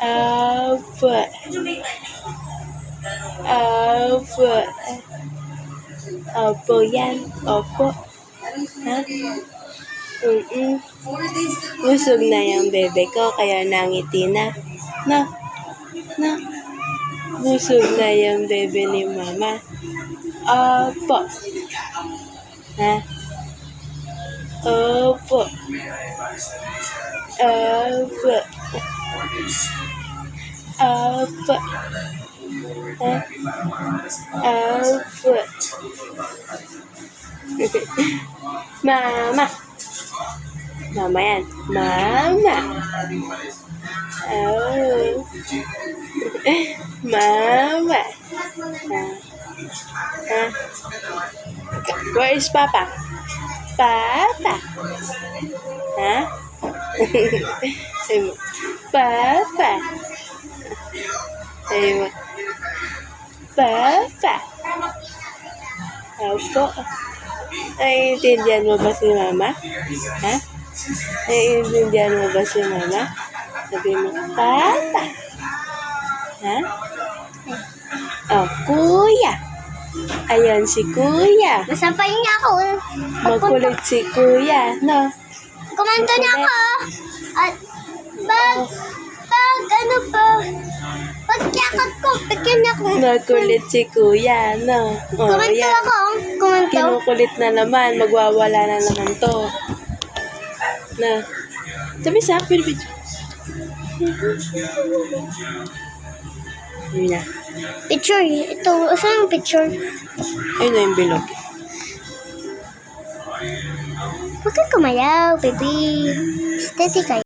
Opo. Opo. Opo yan. Opo. Ha? Busog na yung bebe ko, kaya nangiti na. Na. Busog na yung bebe ni mama. Opo. Ha? Opo. Opo. Opo. Ha? Opo. Mama. Mama yan. Mama. Oh. Mama. Where is Papa? Papa. Ha? Papa. Papa. Opo. Naiintindihan mo ba si Mama? Ha? Naiintindihan mo ba si Mama? Sabi mo, Papa. Ha? Oh, Kuya. Ayan si Kuya. Nasampay niya ako. Makulit si Kuya, no? Kumanto niya ako. At pagkakot ko, bigyan niya ako. Makulit si Kuya, no? Oh, Kumanto yan. ako. Kumanto. Kinukulit na naman. Magwawala na naman to. Na. Sabi sa akin, yun na. Picture. Ito. Saan yung picture? Ayun na yung bilog. Huwag kang kumayaw, baby. Steady kayo.